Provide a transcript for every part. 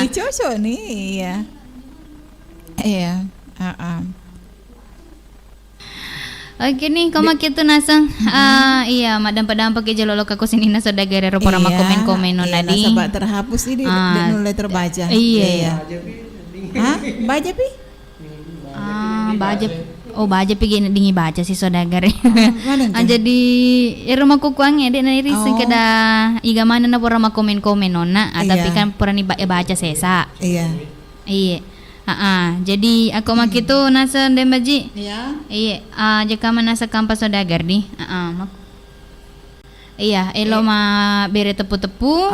cocok nih, iya. Iya, Oke nih, kau makin tuh nasang. Iya, madam padampak ke jalolo ka sini na sodagare ro para komen-komen no iya, nadi. nasabak terhapus ini dan mulai terbaca. Iya. Hah? Baca pi? Baca. Oh, baca pi gini dingi baca si sodagare. Mana kan? Jadi rumah kukuang ya, dek na irisin kada iga mana na para komen-komen nona. Tapi Iya. kan pura ni baca sesa. Iya. Iya. Jadi aku maki tuh nasa dembaji. Iya. Iya, jika nasa kampas sodagar di. Iya, elo ma bere tepu-tepu.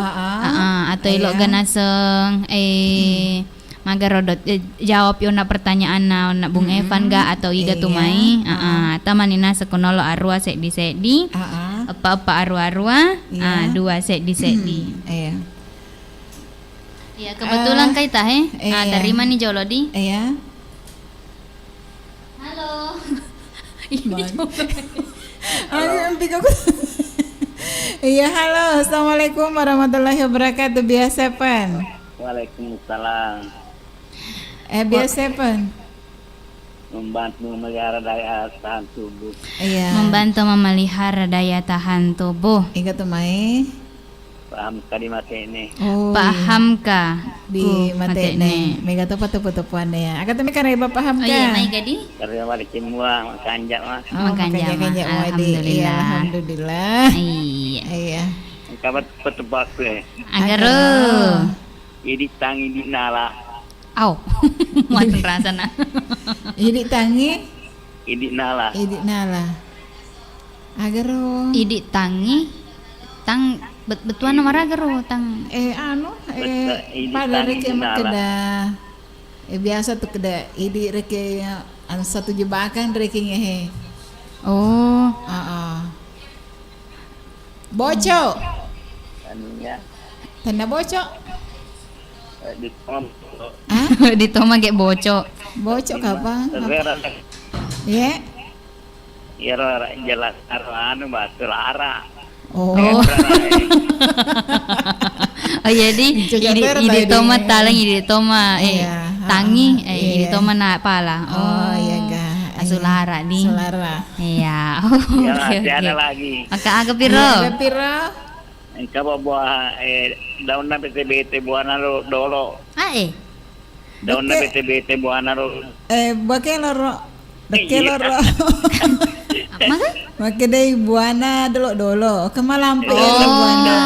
Atau elo Iya. ganaseng magarodot jawab yo na pertanyaan na Bung Evan ga atau iga Iya. tumai. Tamani nasa konolo arua sedi. Apa arua-arua. Iya. Dua sedi. Iya. Iya, kebetulan kay tahe. Iya. Dari mana jolo di? Iya. Halo. Iya, halo. Assalamualaikum warahmatullahi wabarakatuh. Biasa Pan. Waalaikumsalam. Biasa Pan. Membantu memelihara daya tahan tubuh. Iya. Membantu memelihara daya tahan tubuh. Ika tumai. Paham kali mati ini. Oh. Pahamkah? Di mate ne. Mega topa tepu-tepuan ya. Agak tumi kareba paham Oh iya, kan? mai gadi? Karena wali semua makanjak mah. Makan jama. Iya, Alhamdulillah. alhamdulillah. Iya. Iya. Kabar petebak tuh. Agaro. Jadi tangi di nala. Au. Muatan rasa na. Idi tangi, Idi nala. idi nala. Agaro. Idi tangi. Betuan nama ragaro tang. pada Idi tangi reke di nala. keda. Biasa tuh keda idi reke satu jebakan reke ngehe. Oh. Bocok. Anunya Tanda bocok. di kom. Ditoma ge bocok. Bocok apa? Rera Ya. ya jelas anu batu lara. Oh. Oh jadi idi toma talang idi toma Iya. tangi Iya. idi toma na pala. Oh, iya ga. Asulara di. Selara. Iya. Ya Oke, masih ada oke. lagi. Aga piro? Ada pira? Coba buah daun BT buah naro dolo. Daun Oke. BT buah naro. Bakeloro. Bakeloro. Maka? Maka dari buana dolo. Kemalampe buana.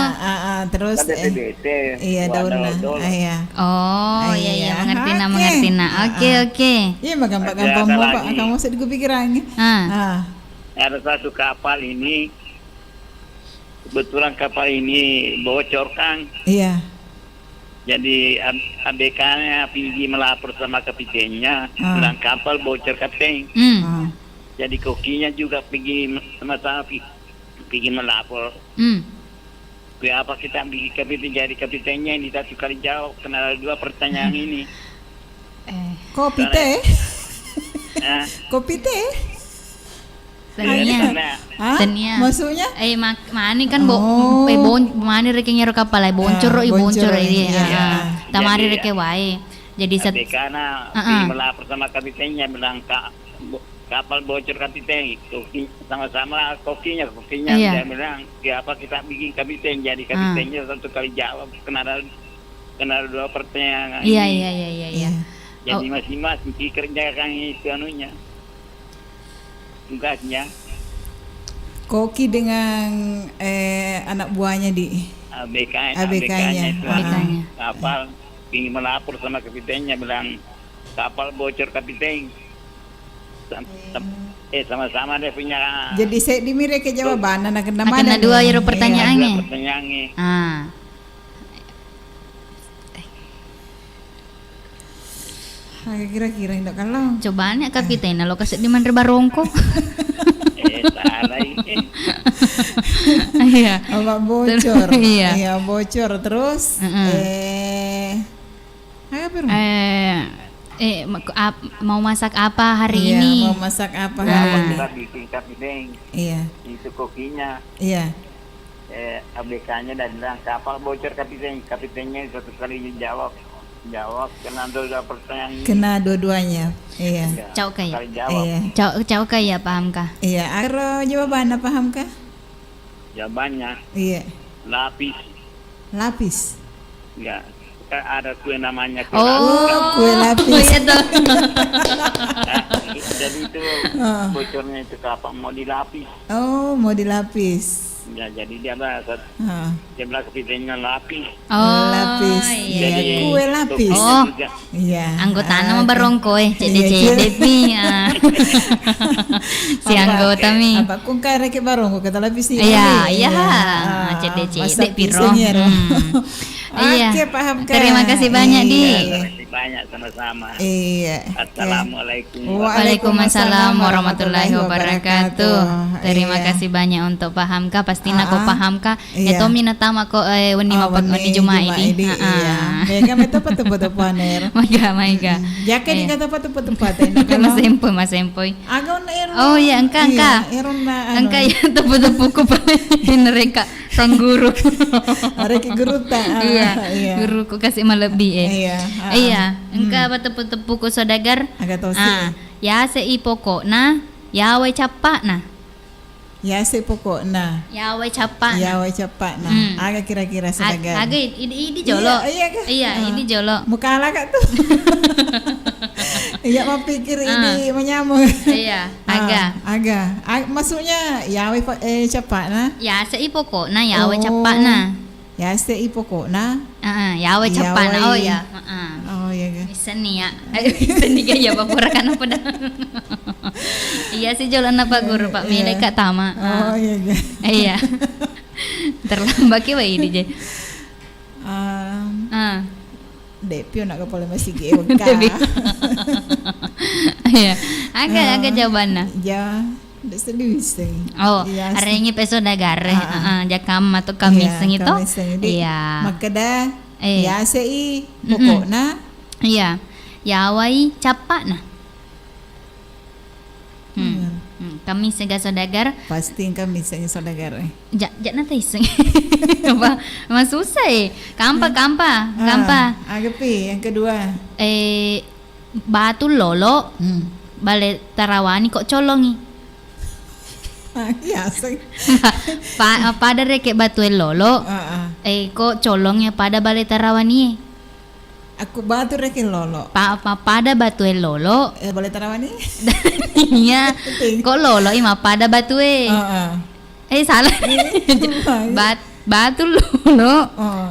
Terus BT. iya daunnya. Iya. Oh, iya mengerti na Oke. mengerti na. Oke. Iya gampang-gampang Ada mau Pak. lagi. Kamu sedih pikirannya. Ada satu kapal ini. Kebetulan kapal ini bocor Kang. Iya. Jadi ABK-nya pergi melapor sama kapitennya, bilang kapal bocor kapten. Jadi kokinya juga pergi sama-sama pergi melapor. Kenapa kita bikin kapiten, jadi kapitennya ini satu kali jawab karena ada dua pertanyaan ini. Kopi teh. Nah, Kopi teh. Tania. Tania. Maksudnya? Mani kan Oh. mani reke nyero kapal ay boncor boncor, ini. iya. Tamari Jadi, reke wae. Jadi ABK-nya pergi melapor sama kapitennya, bilang kapal bocor kapiten, koki sama-sama kokinya Iya. dia bilang kenapa kita bikin kapiten, jadi kapitennya satu kali jawab kena dua pertanyaan. Iya. Jadi masing-masing kerjakan itu anunya tugasnya. Koki dengan anak buahnya di ABK-nya itu ABK-nya. kapal ingin melapor sama kapitennya, bilang kapal bocor kapiten. Sama-sama dia punya. Jadi saya dimire ke jawaban anak kena Akan mana? dua nih? yero pertanyaannya. Pertanyaannya. Kira-kira tidak kalau. Cobaan ya kapiten lo kasih di mana barongko. Salah ini. Iya. Apa bocor? Iya. Bocor terus. Mau masak apa hari Iya, ini? mau masak apa hari ini? Kita bikin kapiten. Iya. Itu kokinya. Iya. ABK-nya dan bilang kapal bocor kapiten. Kapitennya satu kali jawab Jawab kena dua pertanyaan. Kena dua-duanya. Iya. Ya, Cau kaya. sekali jawab. Iya. Cau kaya pahamkah? Iya, aro jawabannya paham kah? Jawabannya Iya. lapis. Lapis. Ya, kan ada kue namanya kue Oh, kue lapis. Iya tuh. lapis. Jadi itu bocornya itu kapan mau dilapis. Oh, mau dilapis. Ya, jadi dia bahasa Ah, dia bilang kepitingnya lapis. Oh, lapis. iya. Iya, kue lapis. Oh. Juga. Iya. Anggota Ah, nama barongko Iya, cede mi. Si anggota mi. Apa kung kare ke barong ko kata lapis ini. Iya, cede piro. Iya. Oke, paham kan? Terima kasih banyak, Di. Ya, terima kasih banyak sama-sama. Iya. Assalamualaikum. Waalaikumsalam warahmatullahi wabarakatuh. Terima Iya. kasih banyak untuk pahamka. Pastinya kau pahamka. Iya. Ya Tommy natama ko wani mapat wani Jumat ini. Iya. Mega meta patu-patu paner. Maiga. Jaka di kata patu-patu Mas Empoy. Agaw na eron. Oh iya, angka. Eron na Angka ya tepu-tepu ko pa mereka sang guru. Are ki guruta. Iya. Guruku kasih melebi Iya. Iya, engka ba tepu-tepu ko sodagar. Aga to Ya se ipoko na, yawe capa na. Ya se pokok na. Yawe capa na. Ya wa cepat na. Aga kira-kira sedagar. Aga ini jolo. Iya kah? Iya, ini jolo. Muka ala kak tuh. Iya mau pikir ini menyambung. Iya, aga. Maksudnya ya wa cepat na. Ya se ipoko na, yawe capa na. Ya se pokok na. Yawe capa na. Oh ya. Oh iya kah. Bisa nih ya. Bisa nih ya papurakan apa dah. Iya sih jalan apa guru Pak Mile Kak Tama. Oh iya kah. Iya. Terlambat ki ini je. Depio nak kepala masih ge weka. Iya. Agak jawabannya. Ya, dak sedih sing. Oh, Iya, arenya peso dagare. Jakam atau kamiseng itu. Iya. Maka dah Eh. ya sei pokokna Iya. Yawai capa nah. Kami sega sodagar. pasti kami misalnya saudagar. Jak nanti iseng. Apa? Mas susah Kampa. Agapi yang kedua. Batu lolo. Bale tarawani kok colongi. Ya sing. Pada reke batu lolo. Kok colongnya pada bale tarawani. Aku batu rekin lolo. Pada batu lolo. Boleh tarawani? Iya. Kok lolo ima pada batu salah. Batu lolo.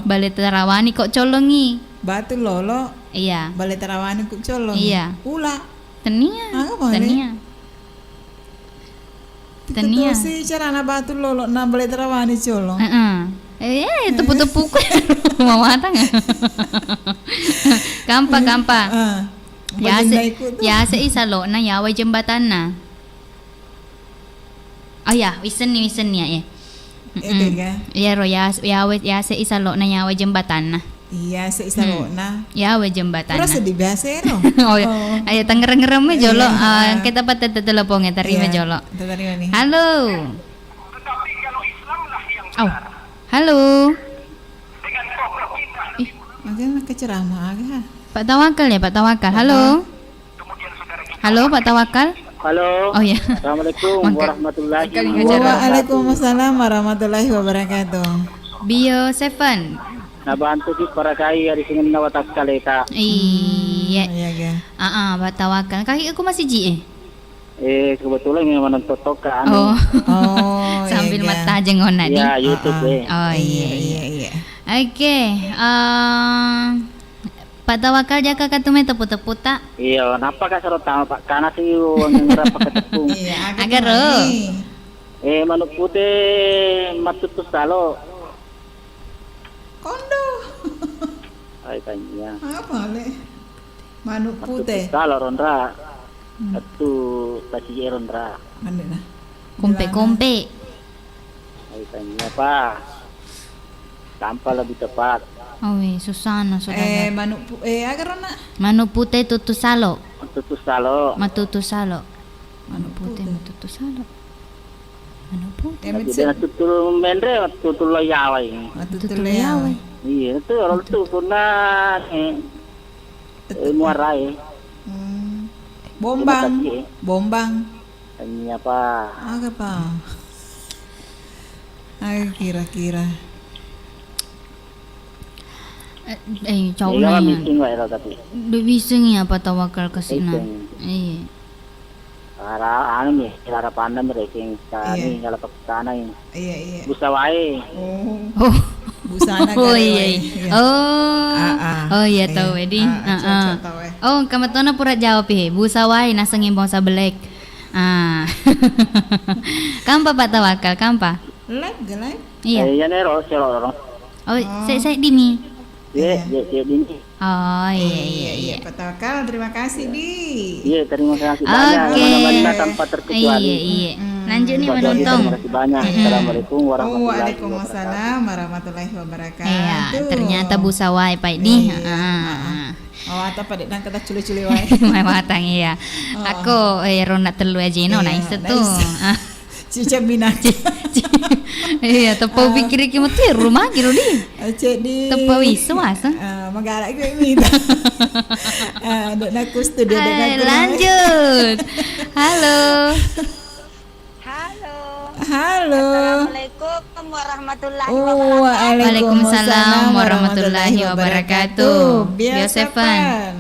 Bale tarawani kok colongi. Batu lolo. Iya. Boleh tarawani kuk colong. Iya. Ula. Tenia. Apa ni? Tenia. Si cara na batu lolo na boleh tarawani colong. Tepu-tepu ko. Mau matang. Kampa. Ya se isalo na yaway jembatan na. Oh ya, wisen ya. Ya ro ya se isalo na yaway jembatan na. Iya, sa isa na. Yaway jembatan na. Pero sa di biasa ro. Oh, ayo tangerang-ngerang me jolo. Kita patut telepon terima jolo. Terima nih. Halo. Oh. Halo. Agak keceramah agak. Pak Tawakal ya, Pak Tawakal. Halo. Halo, Pak Tawakal. Halo. Oh ya. Assalamualaikum warahmatullahi Waalaikumsalam warahmatullahi wabarakatuh. Bio 7. Nabantu ki para kai ari singin nawatak kaleta. Iya. Iya, Pak Tawakal. Kaki aku masih ji Kebetulan memang nonton tokan. Oh. Oh, Sambil iya, mata jengon nadi. Ya, YouTube Oh iya. Oke. Pak Tawakal jaka katume tepu-tepu tak? Iya, napa ka sarot tama Pak? Kana si wong ngrapa ketepung. Iya, Agar ro. Manuk putih matutus talo. Kondo. Ay kanya. Apa le? Manuk putih. Talo ronra. Atu tasi ronra. Ano na? Kompe. Ay kanya pa. Tanpa lebih tepat. Oh, Susana saudara. Agar na. Manu putih tutusalo. Matutus talo. Matutusalo. Manu putih matutusalo. Manu putih. Jadi na tutul mendre tutul yaway. Matutuloy. Iya, itu orang tu kuna Muarai. Bombang. Terima kasih. Bombang. Ini apa? Apa? Kira-kira. Cau Iya, na yan. meeting wa ero tapi. Bising ya apa tawakal kasi na. Bising. Iya. Ara anu nih, cara pandang racing Iya. kani kalau sana ini. Iya. Busa wae. Oh. Busana Oh gawe, iya. iya. Oh iya tahu Edi. Cocok tahu. Oh kamatona pura jawab busa wae nasa ngimbong sa belek. Kampa Pak Tawakal, kampa? Live. Iya. Ya nero sero. Oh, saya dimi. Ye ini. Oh iya. Pak Tawakal, terima kasih Di. Iya, terima kasih banyak. Oke. Mana-mana tanpa terkecuali. Iya. Lanjut nih Pak Dodi, menonton. terima kasih banyak. Assalamualaikum warahmatullahi wabarakatuh. Waalaikumsalam warahmatullahi wabarakatuh. Iya, ternyata busa wae Pak Di. Iya. Oh, atau pada nang kata culi-culi wae. Mai matang iya. Aku ronda telu aja no Iya, nice tuh. nice. Cica binat. Iya, tepau pikir iki mati rumah gitu di. Cek di. Tepau wiswas. Magara gue minta. Dok naku studio dok naku. Lanjut. Halo. Halo. Assalamualaikum warahmatullahi Oh, wabarakatuh. Waalaikumsalam warahmatullahi wabarakatuh. Biasapan.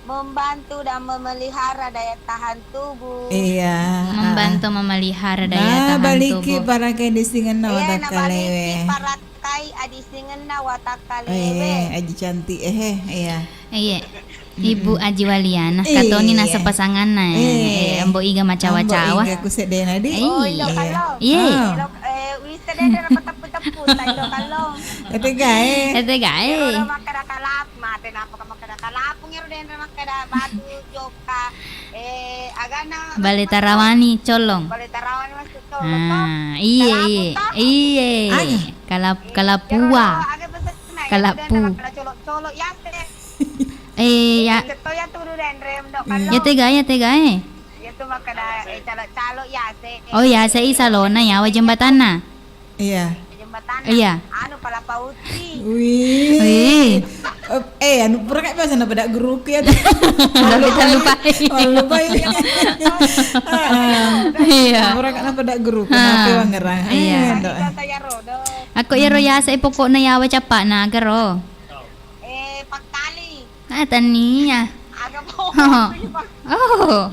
Membantu dan memelihara daya tahan tubuh. Iya. Membantu memelihara daya tahan baliki tubuh. para kayak disingan na Iya, watak na kalewe. baliki parakai adisingan na watak kalewe. Aji cantik iya. Iya. Ibu Aji Waliana Iya. katoni nasa pasangan na. Ambo iga macawa-cawa. Ambo iga kusedena di. Iya. Oh, ilo kalong. Iya. Wisa deh na pataput-taput ilo kalong. Ete gae. Ete gae. Ilo makada kalap, mate na pa makada kalap, ngiro den na makada batu joka. Agana Balita rawani colong. Balitarawan masuk to. Iya. Kalapua. Kalapu. Colok ya teh. Ya. Ito ya turu den rem do kalong. Ya tegae. Itu makada calo ya teh. Oh ya, sa isalona ya wa jembatan na. Iya. Jembatan. Iya. Anu pala pauti. Wih. Anu pura kayak biasa na pada guru ya. Lupa. Lupa ini. Iya. Pura kayak na pada guru kenapa wangerang. Iya. Kata ya rodo. Aku ya roya sa ipokok na yawa capa na agaro. Pagkali. Taniya. Aga po. Oh.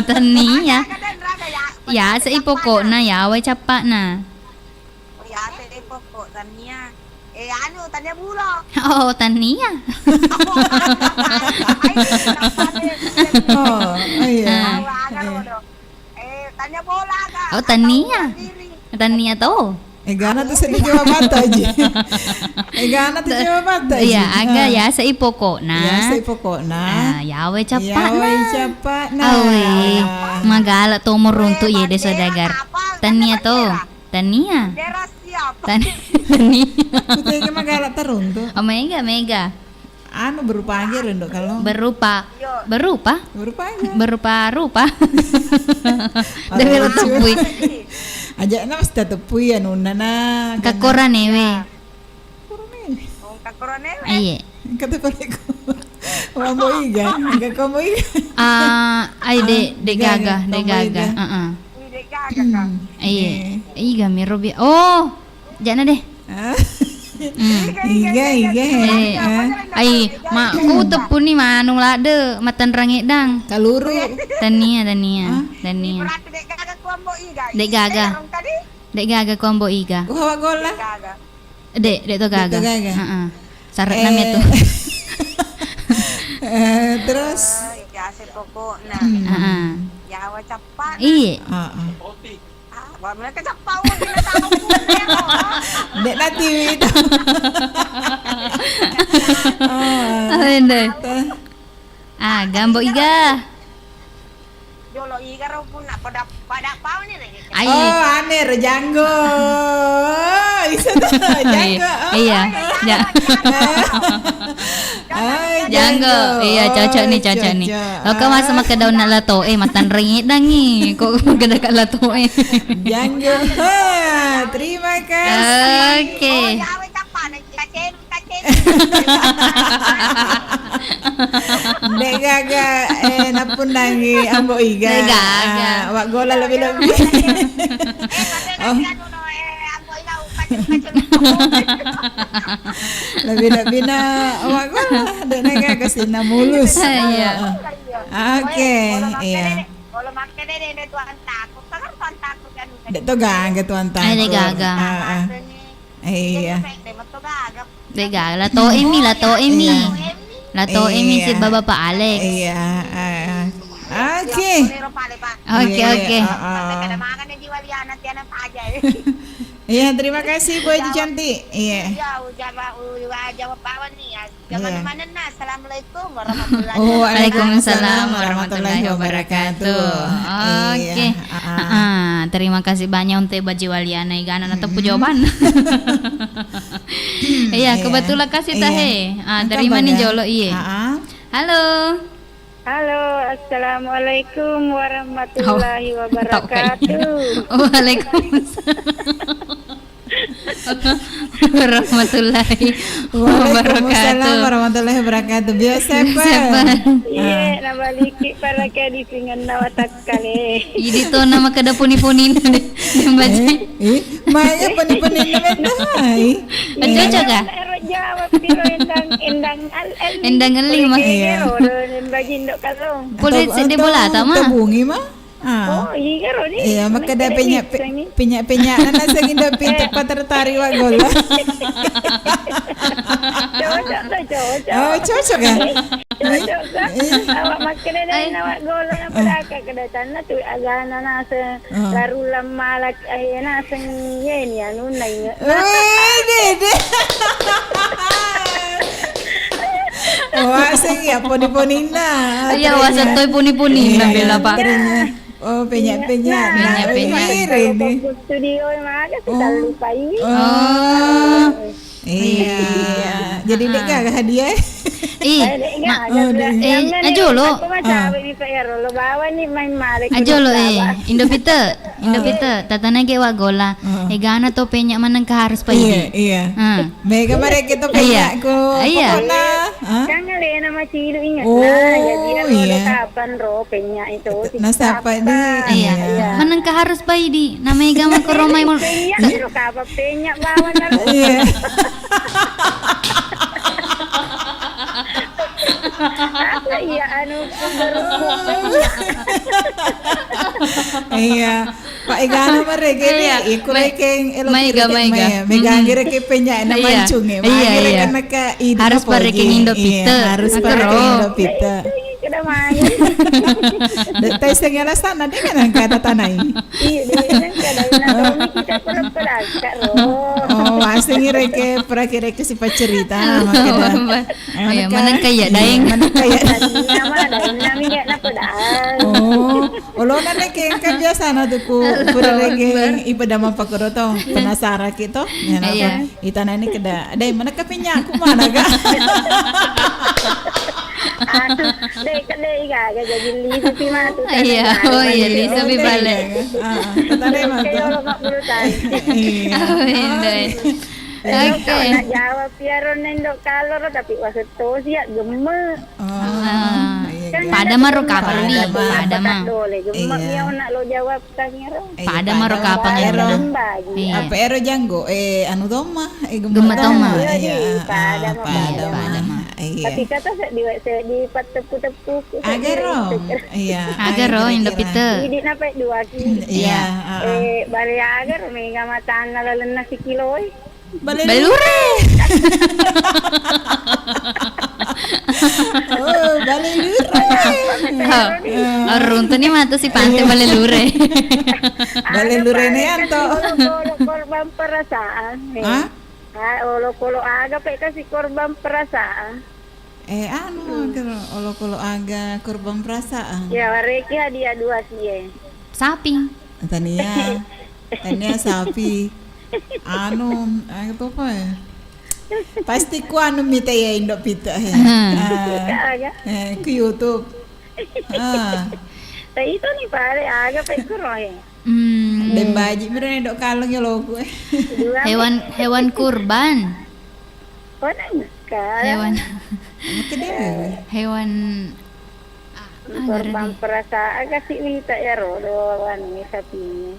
Taniya. Kadan raga ya. Ya sa ipokok na yawa capa na. Ya teh pokok tania. Anu tanya bulok. Oh, taniya. Oh, iya. Tanya bola ka. Oh, taniya. Taniya to. Gana tuh sedih jawab bata aja. Gana tuh jawab bata aja. Iya, aga ya sa ipokok na. Ya, sa pokokna. Yawa capa na. Yawai cepat na. Awe, magala to morunto ye de sodagar. Taniya to. Taniya. Deras siapa? Taniya. Putih ke magala tarun tuh. Oh, mega. Anu berupa aja rendok kalau. Berupa. Berupa aja. Berupa-rupa. Dewe lo tepui. Aja na mas tatepui anu nana. Kakoran ewe. Kakorone. Iya. Kata paliku. Wambo iga. Enggak kamu iga. Ay de gaga. Ide gaga ka. Iya. Iga mirobi. Oh, jana deh. Iga. Ay, ku tepu ni manung lade matan rangedang. Kaluru. Tania. Berarti dek gaga kuambo iga. Dek gaga. Orang tadi Dek gaga kombo iga. Hawa gola. gaga. Dek to gaga. Dek to gaga. Syarat namanya tuh. Terus. Ya se pokok na. Ya wa capat. Iya. Ba mana ka capat wa dina tahu ko. Dek na TV itu. Ande. Gambo iga. Jolo iga ro pun pada pau ni re. Ay. Oh, aneh rejanggo. Bisa tuh janggo. Iya. Ya. Janggo. Iya, cocok nih. Oke, masa makan daun lato matan rengit dangi. Kok makan dekat lato Janggo. Terima kasih. Oke. Ya wa capat na kacen. Dek gaga napun nangi ambo iga. Dek gaga. Wak gola lebih-lebih. Lebih-lebih na wak gola dek naga kesina mulus. Iya. Oke, iya. Kalau makan deh tuan takut, kan tuan takut kan. Dek to gaga tuan takut. Ay, dek gaga. Iya. Dek gaga lah to Emi si Bapak Alex. Iya. Oke. Oke. Iya, terima kasih Bu Haji Cantik. Iya. Jawab Pawan nih ya. Iya. Mana nah. Assalamualaikum warahmatullahi Oh, Waalaikumsalam warahmatullahi wabarakatuh. Oke. Terima kasih banyak untuk Baji Waliana Igana atau jawaban. Iya, kebetulan kasih tahe. Dari mana jolo iya. Halo. Halo, assalamualaikum warahmatullahi wabarakatuh. Warahmatullahi Waalaikumsalam warahmatullahi wabarakatuh. Biasa apa? Iya, nama liki para kadisingan nawatak kali. Jadi to nama kada puni-puni baca. Maya peni-peni namen. Cocok kah? Jawab piro Endang eling mah. Iya. Bagi ndok kalong. Kulit sedih bola ta mah. Tabungi mah. Oh, iya karo ni. Iya, maka ada penyak nana sagin da pintu patertari wa gola. Cocok. Oh, cocok kan? Cocok kan? Awak makan dari awak gola na padaka kedatan na tu agana na sa larulam malak ayana sang yen ya nunay. Dede. Wah, sing ya poni-ponina. Iya, wasan toy puni-puni na bela Pak. Oh, penyak. Penyak. Ini. Studio mah ada kita lupa ini. Oh. Iya. Jadi dek gak hadiah? Ajo lo. Aku mah cawe ni saya lo bawa ni main mare. Ajo lo Indopita tatana ke wa gola. Gana to penyak manang ka harus pa ini. Iya. Mega mare kita penyak ko. Iya. Jangan le nama cilu ingat Oh, jadi iya. kapan ro penyak itu Nasapa ni. Iya. Manang ka harus pa ini. Namanya gama ko romay mo. penyak ro kapan penyak bawa na. Iya. Iya anu Iya. Pak Igana mare gini ikut rekeng Maiga. Mega ngire ke penyak na mancung ya. Iya. Kan maka Harus pa rekeng Indopita. Harus pa rekeng Indopita. kada main. Dek segala sana dengan angka tanai. Iya dengan kada na kita pernah ro. Oh, asing reke prakire ke si pacerita makada. Iya, manang kaya daeng. Manang kaya. Nama daeng nami na padaan. Oh, ulona reke kan biasa na tuku pura reke ipadama pakoroto penasara kito. Ya Iya. Itana ini kada. Dai mana ka pinya aku mana ga? Aduh, dek ga jadi li sapi mah tu. Iya, oh iya li sapi bale. Tadi mah. Kayak orang mak bulutan. Iya. Oke. Nak jawab piaro nendok kalor tapi wasut to sia gemme. Pada maro kapal li, pada mah. Gemme dia nak lo jawab kangero. Pada maro kapal Ero. Iya. Apa ero janggo? Anu doma. Gematoma. Iya. Pada mah. Iya. Tapi kata saya di tepu-tepu. Agero. Iya. Agero Indopita. Idi nape 2 kilo. Iya. Bari agar mega matan nalalena si kilo. Balure. Oh, balelure. Arunto ni mata si Pante balelure. Balelure ne anto. Korban perasaan. Hah? Olo-kolo aga pe kasi korban perasaan. Anu kero olo-kolo aga korban perasaan. Ya wareki hadiah 2 sih. Sapi. Tania sapi. Anu apa ya? Pasti ku anu mita ya Indopita ya. Aga. Ku YouTube. Tapi itu nih pare aga pe kuroy. Dan baji bener dok kaleng ya lo gue. Hewan kurban. Konang. Hewan. Maka dia. Hewan Korban perasaan kasih wita ya rodoan ini sapinya.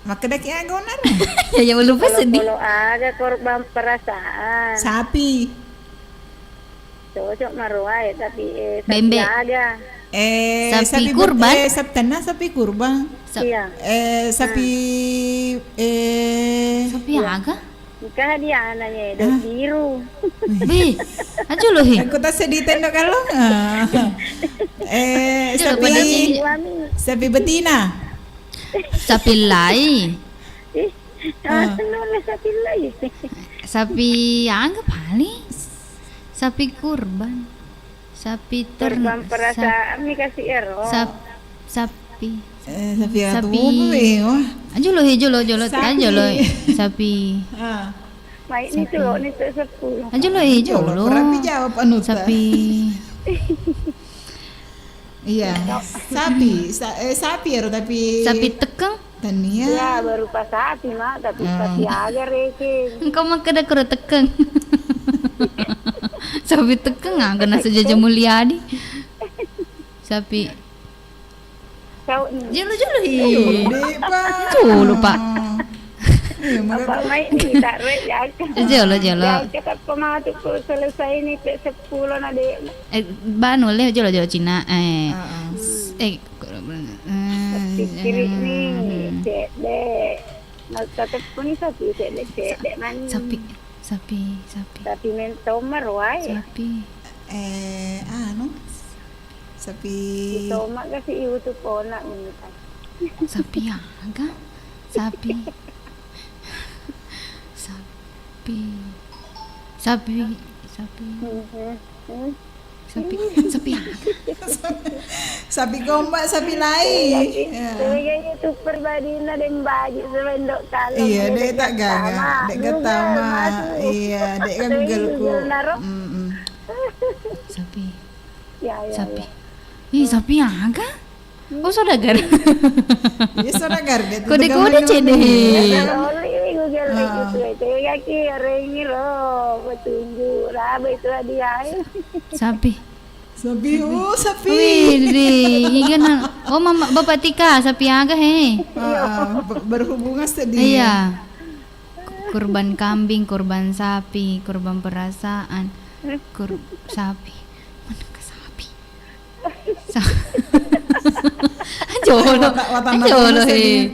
Maka dah kaya gonar. Ya lupa sedih. Kalau ada korban perasaan. Sapi. Cocok maruai tapi sapi Bembe. ada. Sapi kurban? Sapi kurban. Iya. Sapi Sapi aga? Nikah dia anaknya dos biru. Bi, aja loh he. aku tak sedih tendo kalau. Coba Sapi Suami. sapi betina. Sapi lai. Nulis sapi lain. Sapi aga paling. Sapi kurban. Sapi Korban ternak. perasaan ini kasih ero. Sapi. Sapi apa? Sapi. Wah. Aja loh he, jolo Sapi. aja loh. Sapi. Baik ni tu, ni tu 10. Aja loh he, jolo. Berarti jawab anu Sapi. Iya. Sapi ya tapi Sapi tekeng. Tania. Ya berupa sapi mak, tapi sapi aja reke. Engkau mah kada kura tekeng. Sapi tekeng aga nasa jaja mulyadi. Sapi. Kau ni. Jolo he. Dek, Pak. Jolo pak. Iya, maka Apa mai ni tak rek ya. Jolo. Ya cakap pematu ko selesai ni ke 10 na dek. Banu le jolo Cina. Kiri ni dek. Nak kata pun ni sapi dek man. Sapi. Sapi mentau marwai. Sapi. anu. Sapi Itu mak kasi iu tu ponak ni. Sapi aga. Sapi. sapi gombak, sapi lain. Saya itu perbadi na den baju sebendok kalau. Iya, dek tak gagak, dek getama. Iya, dek kan Google-ku. Sapi. Ya. Ih, sapi aga. Oh, saudagar. Iya, saudagar dek. Kode-kode cede. Oli Google itu itu kaki orang ini loh petunjuk lah itu dia. Sapi. Wih, gimana? Oh, mama, bapak Tika, sapi aga he. Berhubungan sedih. Iya. Kurban kambing, kurban sapi, kurban perasaan, sapi. Mana ke sapi? Jolo he.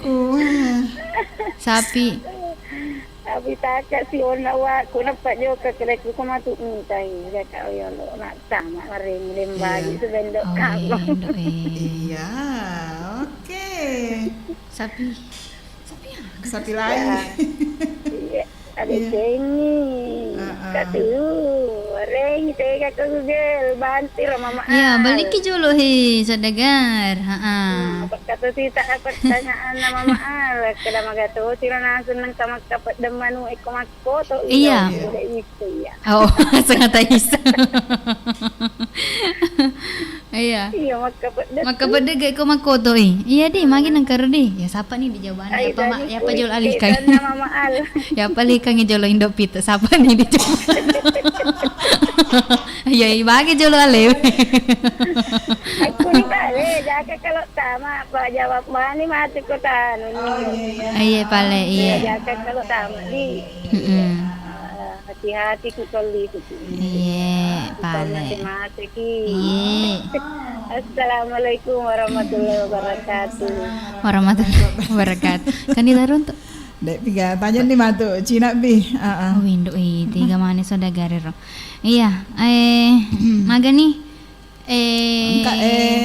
Sapi. Tapi tak si orang awak ku nampak dia ke kedai ku sama tu mintai dia kau yo nak sama ring lembagi sebendok kalau. Iya, oke. Sapi lain. Iya, ada cengi. Katu, ring tega ke Google bantir mama. Ya, baliki jolo he, saudagar. Kata si tak dapat tanyaan nama maal kada magato sila nasun nang tamak dapat demanu iko makoto. Iya. Oh, sangat isa. Iya. Iya Makapad ko makoto eh. Iya di, magi nang karo di. Ya sapa ni di jawaban. Ya pa jol alih kang. Nama maal. Ya pali kang jolo indo pita. Sapa ni di jawaban. Ya ibagi jolo alih. Aku ni bale jaga kalau tama apa jawab mani mati ko tanu ni. Iya pale iya. Jaga kalau tama di. Hati-hati ku kali ku. Iya pale. Mati ki. Iya. Assalamualaikum warahmatullahi wabarakatuh. Warahmatullahi wabarakatuh. Kan dilarun tuh. Dek piga tanya ni matu Cina bi. Oh Windu tiga manis saudagar ro. Iya, magani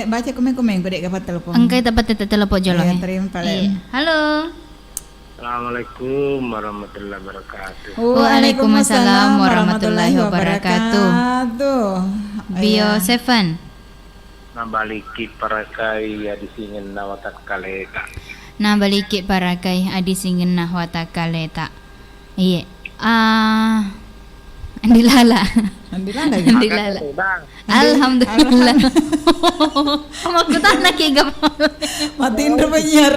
baca komen-komen ko dek kapat telepon. Angkay dapat telepon jolo. Iya, terima kasih. Halo. Assalamualaikum warahmatullahi wabarakatuh. Waalaikumsalam warahmatullahi wabarakatuh. Bio 7. Nabaliki parakai adisingin na watak kaleta. Nabaliki parakai adisingin na watak kaleta. Iya. Andilala. Alhamdulillah. Makutan nakigap. Matiin na ba niya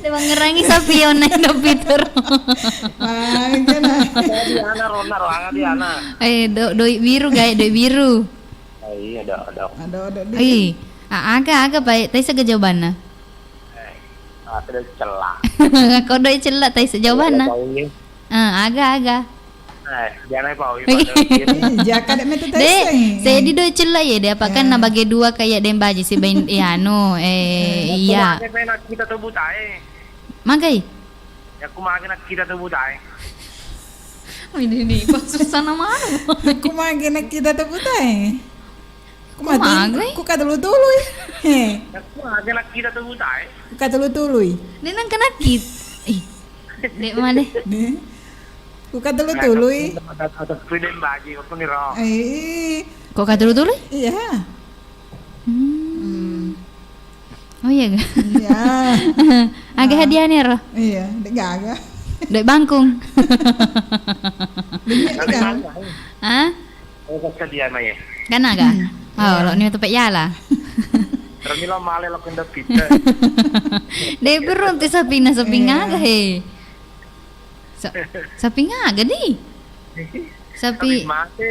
Dia ngerangi sapi ona Indo Peter. Di ana rona roanga di ana. Doi biru guys, doi biru. Iya, ada. Aga baik, tapi sejawabannya. Ada celah. Kau doi celak tapi sejawabannya. Aga. Jangan apa Jaka dek metu Dek, saya di doi celak ya dia apa kan bagi dua kayak dembaji si bain iya. Kita tuh butai. Magai. Ya aku makin kita tuh butai. Ini susah nama. Aku magi nak kita tu putai. Aku mati. magai? Aku kata lu tului. Aku makin kita tuh butai. Aku kata lu tului. Dia nang kena kit. Dek mana? Aku kata lu tului. Atau freedom bagi aku nih roh. Kok kata dulu? Iya. Oh iya ga? Iya. Agak hadiah nih roh. Iya, dek gaga. Dek bangkung. Dek gaga. Hah? Aku kasihan aja. Kan aga? Oh, lo ni tempat yala. Terus lo malah lo kena pita. Dek berunti sapi ngaga he. Sapi ngaga ni. Sapi. Mati.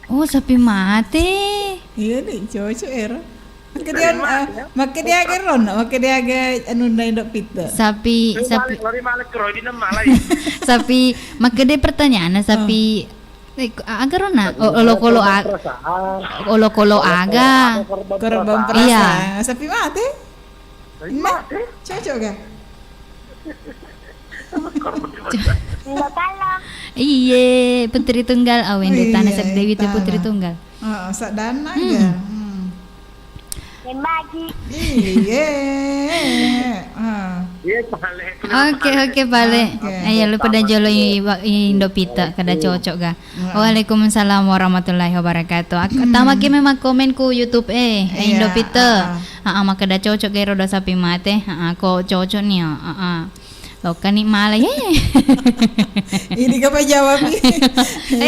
Oh, sapi mati. Iya nih, cocok era. Maka dia agak ron, maka dia agak anu na indok pita. Sapi. Lori malah keroi di nama malah. Sapi, maka dia pertanyaan sapi agak rona. Olo-kolo aga. Korban perasaan. Sapi mati. Mati. Cocok ga? Enggak kalah. Iya, putri tunggal awen di tanah Sak Dewi itu putri tunggal. Oh, sak dana ga. Dan bagi. Iya. Iya balik. Oke, balik. Ayo lu pada jolo Indo Pita kada cocok ga. Waalaikumsalam warahmatullahi wabarakatuh. Tamaki memang komen ku YouTube Indo Pita. Maka kada cocok ga roda sapi mate. Kok cocok nih. Lo kan ni malah ya. Ini kapa jawab ni.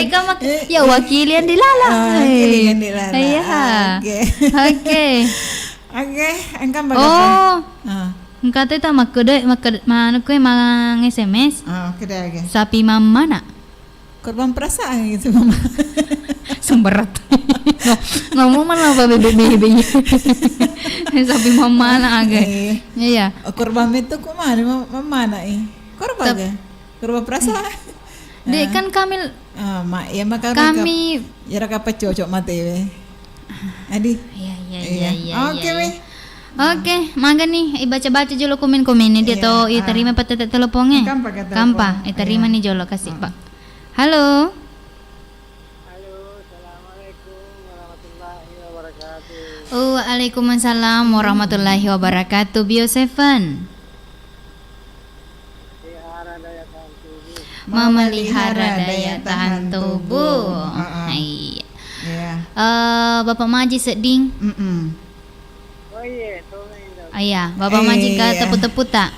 Kamu ya wakilian dilala. Wakilian dilala. Iya. Oke. Engkau bagaimana? Engkau tu tak mana kau mang SMS. Kedai ke. Sapi mana? Korban perasaan gitu mama. Semberat. Ngomong mana baby. Sapi mana agak. Iya. Korban itu kok mana korban ke? Korban perasaan. Dek kan kami maka kami ya raka cocok mati we. Adi. Iya. Oke we. Oke, mangga nih, baca-baca jolo komen-komen ini dia tahu terima patah teleponnya. Kampa, terima nih jolo kasih Pak. Halo. Assalamualaikum warahmatullahi wabarakatuh. Waalaikumsalam warahmatullahi wabarakatuh. Bio7. Memelihara daya tahan tubuh. Iya. Bapak Maji seding. Oh iya, Iya, Bapak Maji kata tepu-tepu tak?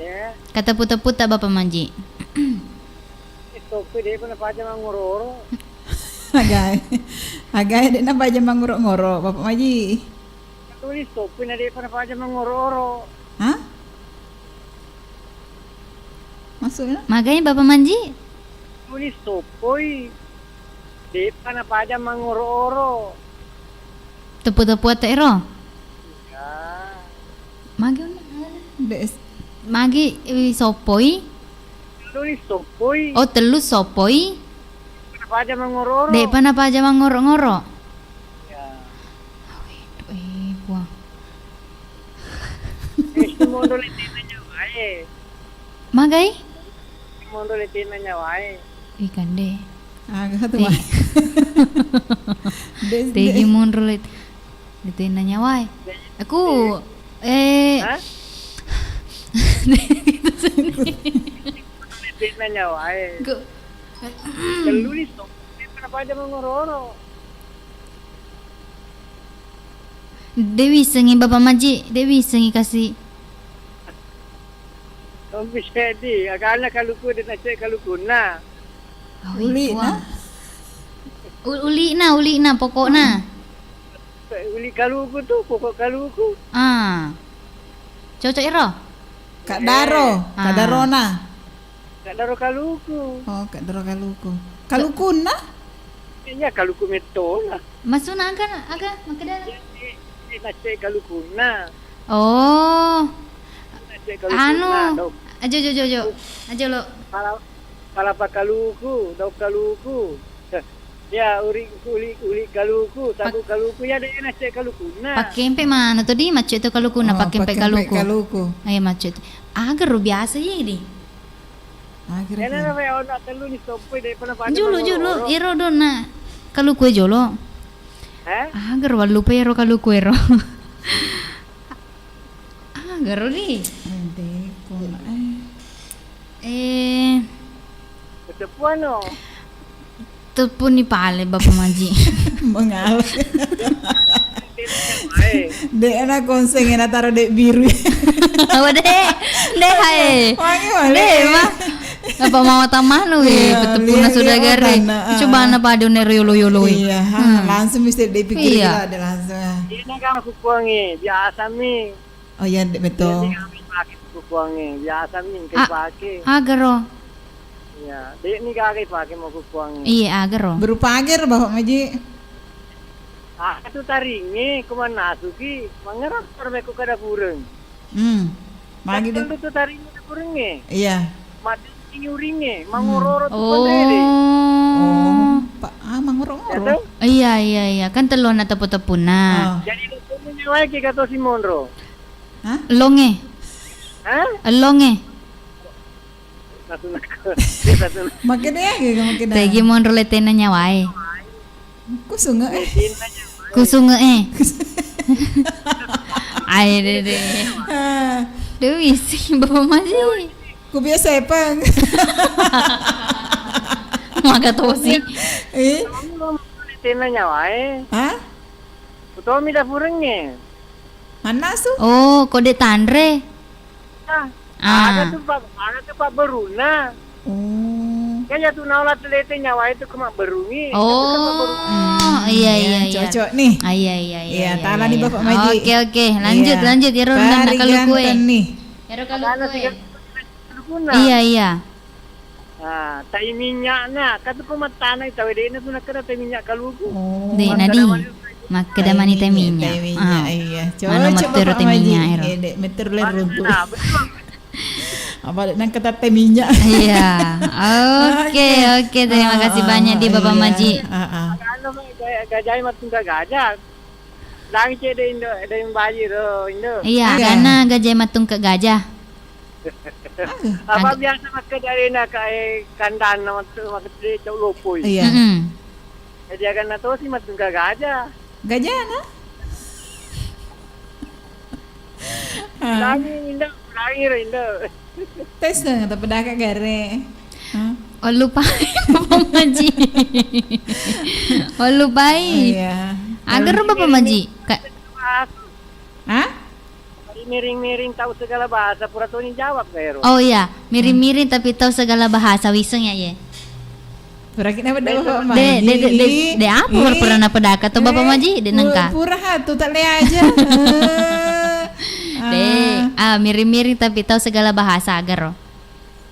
ya. Kata tepu-tepu tak Bapak Maji? Topi dia pun apa aja manguroro. Agak dia nampak aja manguruk-nguruk Bapak Maji. Tulis topi dia pun apa aja manguroro. Hah? Maksudnya? Makanya Bapak Maji? Tulis topi dia pun apa aja manguroro. Tepu-tepu tak ero? Ya. Magi sopoi? Tulis topi. Oh telus sopoi? Apa aja manguroro. Dek pan apa aja mangoro-ngoro? Ya. Buah. Itu mondo letinanya wae. Magai? Mondo letinanya wae. Ikan deh. Agak tuh mah. Tegi mundur itu nanya wae. Aku Hah? Letinanya wae. Tulis topi apa aja manguroro. Dewi sengi Bapak Maji, Dewi sengi kasih. Tompi sedi, agaknya kalau ku dia nak cek kalau guna. Uli na. Uli na pokoknya. uli kaluku tuh, pokok kaluku. Cocok iro. Kak Daro, Kak Darona. Kak Daro kaluku. Oh, Kak Daro Kaluku. Kalukun na? Iya kaluku meto lah. Masuna aga makada. Ini nasi kaluku na. Oh. Nasi kaluku Anu. na. Ajo lo. Palapa kaluku, daun kaluku. Ya uli kaluku, sabu kaluku ya ada nasi kaluku na. Pakempe mana tuh di macet itu kaluku na pakempe kaluku. Kaluku. Ay macet. Agar biasa ya ini. Akhirnya. Kena na may nak telu ni sopoy dai pernah pada. Jolo iro do na kaluku jolo. Agar walu pe iro kaluku iro. Agar di. Hindi ko na Ketepuan no. Tepun ni pale Bapak Maji. Mengalah. Dek na konseng na taro dek biru. Awa deh hai. Wangi Deh wale. mah. Apa mau tamah lu betepuna sudah garing. Coba na padu nero yolo. Iya, langsung bisa dipikir Iya. ada langsung. Ini kan aku kuangi biasa mi. Oh iya, betul. Ini kami pakai kuangi biasa mi kai pakai. Agaro. Ya, dek ni kai pakai mau kuangi. Iya agaro. Berupa agar Bapak Maji. Aku taringi kemana suki mangerap perbeku kada pureng. Magi deh. Itu taringi kada purenge. Iya. Mati nyuringe mangororo tu Oh. Pak, mangurong-ngurong. Ya, Iya. Kan telon na tepu-tepuna. jadi itu nyawa ki kata si Monro. Longe. Hah? Longe. Satu nak. Makin ya, makin. Tegi mon roletena nyawae. Kusunga Kusunge Ay dede. Dewi sih Bapak Maji. Ku biasa pang. Maga tosi. Tena nyawa Hah? Betul mi dah purengnya. Mana su? Oh, kode tandre. Ada tu pak beruna. Oh. Kaya tu naulat telete nyawa itu kemak berungi. Oh, iya. Cocok nih. Iya. Iya, tahan nih Bapak Maji. Oke. Lanjut. Iro nanda kalau kue. nih. Iro kalau kue. Iya. Iya. Ah, tai minyak na, katu pematana itu wedena tu nak kena tai minyak kaluku. Oh. Dek nadi. Makada mani teh minyak. Iya. Anu matero teh minyak iro. Iya, dek meter le runtuh. Apa dek nang kata teh minyak. Iya. Oke. Terima kasih banyak di Bapak Maji. Ano gajah matun gajah. Lagi cek ada yang bayi Indo. Iya, karena gajah matung ke gajah. Apa biasa makan dari nak kandang nama tu makan dari cau lopoi. Iya. Jadi akan nato si matun gajah. Gajah na? Lagi Indo. Tes dong, tapi dah kak gare. Oh lupa Bapak Maji. Oh lupai. Iya. Agar Bapak Maji. Hah? Miring-miring tahu segala bahasa pura tuh ni jawab kayak Oh iya, miring-miring tapi tahu segala bahasa wiseng ya ye. Pura kita pada Bapak Maji. De apa pernah pedaka tuh Bapak Maji de nengka. Pura tuh tak le aja. Miring-miring tapi tahu segala bahasa agar.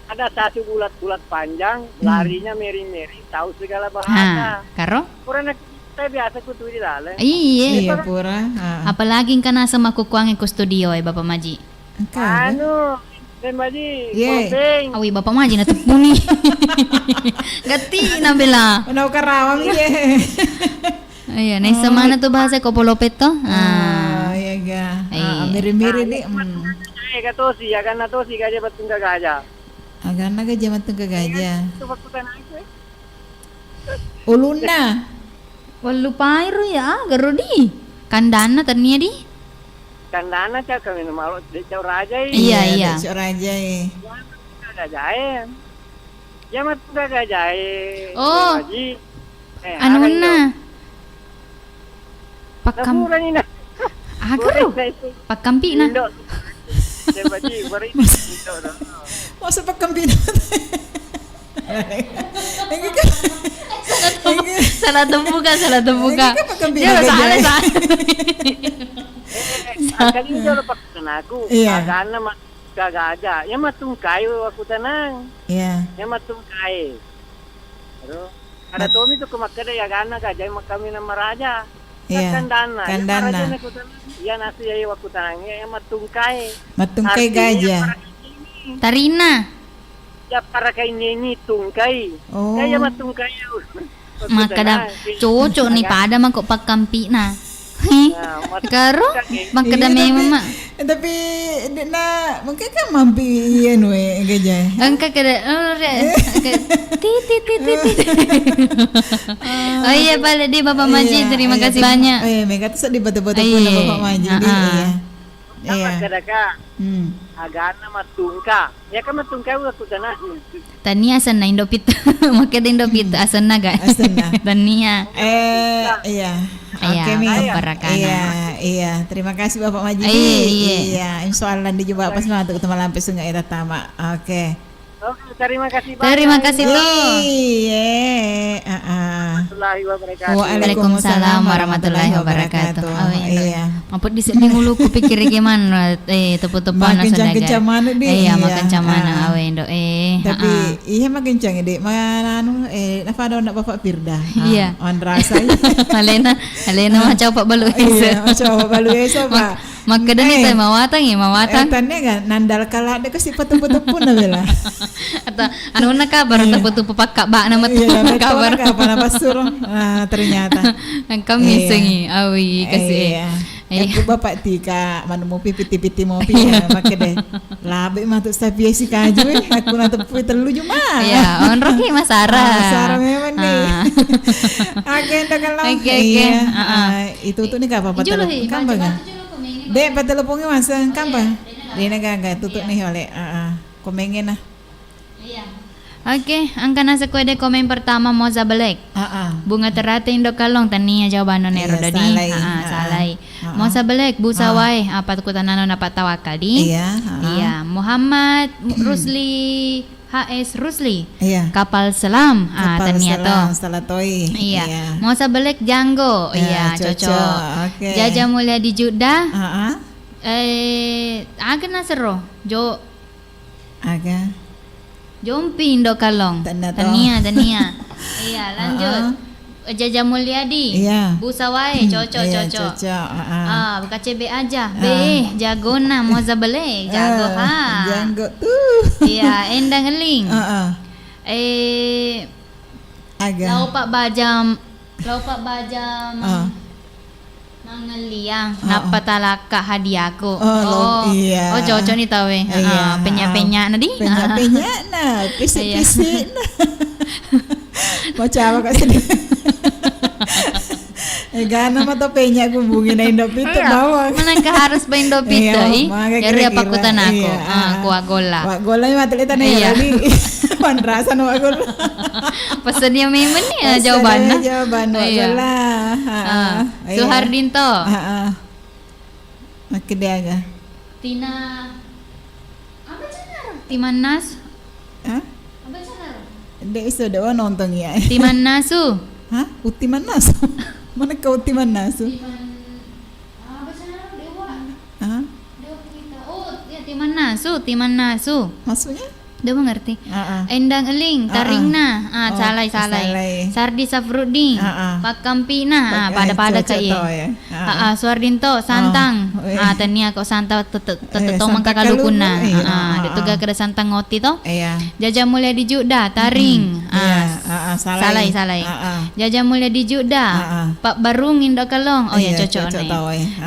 Ada satu bulat-bulat panjang, larinya miring-miring tahu segala bahasa. Karo? Pura nak kita biasa kutu di dalam. Iya. Pura. Apalagi kana sama kukuangin ku studio Bapak Maji. Anu, Dan Maji, Ye. posing. Awi Bapak Maji na tepuni. Gati na bela. Unau karawang ye. Iya, nih semana tuh bahasa kopolopet tuh. Iya ga. Iya. Miri-miri nih. Katosi, akan natosi gajah betung gajah. Agak naga jaman tuh ke gajah. Itu waktu tanah itu. Uluna. Walu pairu ya, garudi. Kandana ternia di. Kandana cak kami malu di cau raja Iya. Cok raja ye. gajah. Jamat gajah. Oh. Anu na. Pakam. Agaro. Pakampi na. Masa pagkampino. Salah tembuka. Kan makan bini Ya, gajah. salah. Kali ini kalau pakai aku, Iya. agana mah kagak aja. Ya mah tungkai aku tenang. Iya. Ya mah tungkai. Terus ada Tommy tuh kemakada ya agana gajah mah kami nama raja. Iya. Kandana. Kandana. Ya nasi ya waktu tenang ya mah tungkai. Matungkai Artinya gajah. para ini, Tarina. ya para kainnya ini tungkai. Oh. Kaya mah tungkai. Maka dah cocok nih pada mah kok pakampi na. Karo maka dah memang mak. Tapi na mungkin kan mampi iyan we gajah. Angka kada Oh iya balik di Bapak Majid, terima kasih banyak. Iya, mereka tuh di batu-batu pun Iya. Bapak Majid. Iya. Iya. Kadaka Hmm. agana mah tungka. Ya kan mah tungkai aku tenang. Tania asan na Indopita. Maka da Indopita asan na ga. Asan na. Tania. Iya. Iya, Oke, Mi. paparakana. Iya. Terima kasih Bapak Majid. Iya. Iya. Insyaallah dijumpa pas nanti ketemu lampe sungai eta tama. Oke. Oke, terima kasih banyak. Terima kasih toh. Iya. Warahmatullahi wabarakatuh. Waalaikumsalam warahmatullahi wabarakatuh. Oh, Iya. Mamput di sini mulu kupikir gimana tepu-tepuan Makin kencang mana dia. Iya, makin kencang mana awe Indo. Tapi iya makin kencang deh. Mana anu napa ada nak Bapak Firda. Iya. On rasa. Alena mah coba balu Iya, coba balu eso Pak. Maka dah ni mawatang ya mawatang. Tanya kan nandal kala ada kasi petu-petu pun bela. Atau anu na kabar tepu-tepu pakak ba nama tu Iya, kabar. apa nama suruh. Ternyata. Ang kami sengi awi kasi. Aku bapak tika mana mau pipiti mau ya make deh. Labe mah tu sapi si kaju aku na tepu telu cuma. Ya, on Rocky Masara. Masara memang nih. Agenda kalau. Oke. Itu tuh nih apa Julo kampang kan? Dek patelopongnya masa kampang. Dia naga tutup nih oleh komengen lah. Oke, angka nasa kuede komen pertama Moza Belek. Bunga terate Indo Kalong tania jawaban nero Iya, dadi. Salai. Moza Belek busawai apa kutanano dapat tawakal di. Iya, Muhammad Rusli HS Rusli. Iya. Kapal selam. Tania to. Salatoi. Iya. Moza Belek Janggo. Iya, cocok. Oke. Jaja Mulia di Juda. Aga nasero. Aga. Jompi Indo Kalong. Tania. Iya, lanjut. Jaja Mulyadi. Iya. Busawai, cocok. Buka CB aja. Jagona Moza Belek, jago ha. Janggo tuh. Iya, Endang Eling. Aga. Laupak bajam. Mangeliang, napa talaka hadiahku. Iya. Oh, cocok nih tahu Iya. Penya-penya nadi. Penya na, pisik-pisik na. Macam apa kak sedih? Gana mah to penya kumbungin na Indopita bawang. Manangka harus ba Indopita Jadi apa kutan aku? Kuagola. Kuagola yung matalitan na yan. Panrasa no Kuagola. Pesan niya memang nih jawabannya. Jawaban Kuagola. Suhardinto. Makidaga. Tina. Apa channel? Timanas. Hah? Apa channel? Hindi iso daw nonton ya. Timan Nasu. Hah? Utiman naso? Mana ka utiman naso? Apa channel? Dewa. Hah? Dewa kita. Oh, ya Timan Nasu. Maksudnya? Dia mengerti. Endang Eling, Taringna, salai. Sardi Safrudin, Pakampina, pada kayak. Suardinto, Santang, tania kok Santa teteto mangkakalukuna. Dituga kada Santang ngoti to. Jaja Mulia di Juda, Taring. Salai. Jaja Mulia di Juda, Pak Barung Indo Kalong. Oh ya cocok nih.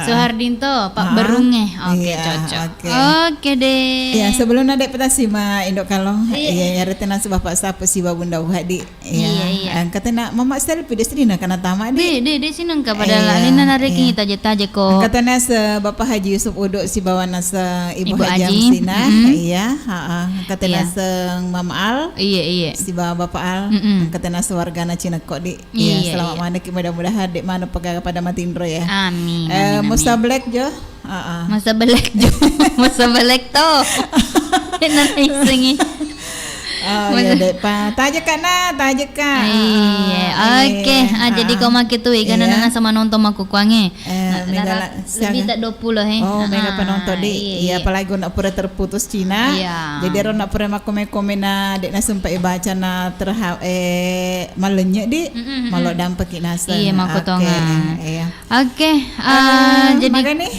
Suhardinto, Pak Barunge. Oke cocok. Oke deh. Ya sebelum ada petasi ma Indo Kalong, iya nyari tenan Bapak sapa si Babunda Uhadi. Iya. Katanya mama selfie di sini nak kana tama di. De sinang ka padahal alin na nareking itaje-taje ko. Katanya se Bapak Haji Yusuf Udo si bawana se Ibu Haji Amsina. Iya, katanya se Mama Al. Iya. Si Bapak Al. Katanya se wargana Cina kok di. Iya, selamat mana mudah-mudahan dek mana pegang pada matindro ya. Amin. Musta Black jo. Masa belek to. Nanti singi. Oh ya dek pa. Taja kak na, taja kak. Iya, oke. Jadi kau makin tuh karena nana sama nonton aku kuange. Lebih tak 20 Oh, mega penonton dek. Iya, apalagi nak pura terputus Cina. Iya. Jadi ron nak pura komen na dek na sempat baca na malenya dek. Malo dampak nasa. Iya, makutongan. Iya. Oke, jadi maka nih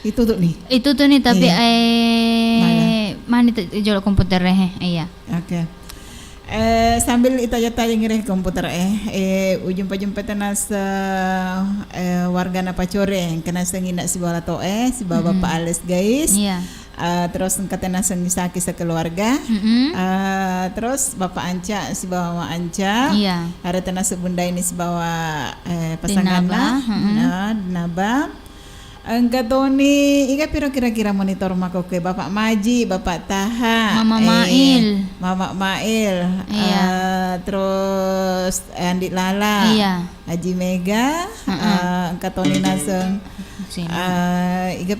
itu tuh nih. Itu tuh nih tapi mana jual komputer iya. Oke. Sambil itaya-taya ngireh komputer ujung-ujung nas warga na pacore kena sengina si bala to si baba Bapak Ales guys. Iya. Terus katanya sengisaki sekeluarga. Terus Bapak Anca si bawa Mama Anca. Iya. Ada tanah sebunda ini si bawa pasangan Naba. Engka Tony, ika piro kira-kira monitor mako ke Bapak Maji, Bapak Taha, Mama Mail, iya. Terus Andi Lala, iya. Haji Mega, engka Tony Naseng, ika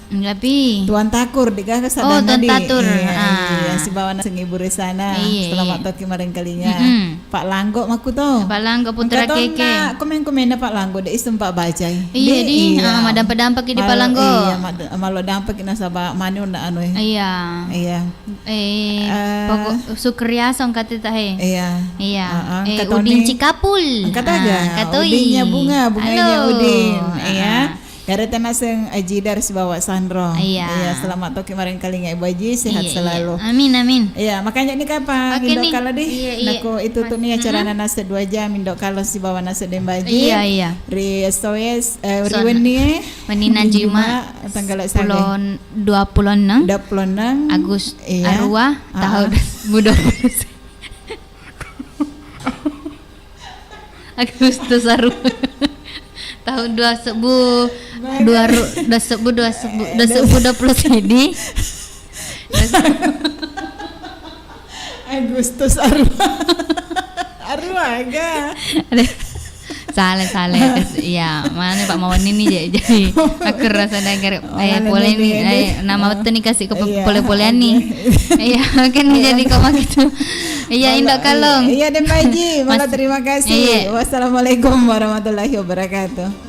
Tapi Tuan Takur diga kesadana. Oh, Tuan Takur. Iya, si bawa naseng ibu resana. Selamat toki kemarin kalinya. Pak Langgo maku to. Pak Langgo putra keke. Komen Pak Langgo dek isem Pak Bajai. Iya di, madam dampak di Pak Langgo. Iya, malo dampak ina saba manu na ano Iya. Iya. Pokok sukria song katita Iya. Iya. Udin Cikapul. Kataga. Udinnya bunganya Udin. Iya. Gareta naseng Aji dari bawa Sandro. Iya. Selamat toki kemarin kali nggak Ibu Aji sehat selalu. Amin. Iya, makanya ini kapan Indok kalau deh. Iya. Nako itu tuh nih acara nase 2 jam Indok kalau si bawa nase Dembaji. Iya. Ri SOS Riweni. Menina Juma tanggal 26 Agus Arwah tahun 2020. Agustus Arwah. Tahun 2020 ini Agustus Arwah ga salah ya mana Pak Mawan ini jadi aku rasa negara polemik nama betul nih kasih ke pole-polean nih iya kan jadi kok gitu iya Indok Kalong iya Dem Baji malah terima kasih wassalamualaikum warahmatullahi wabarakatuh.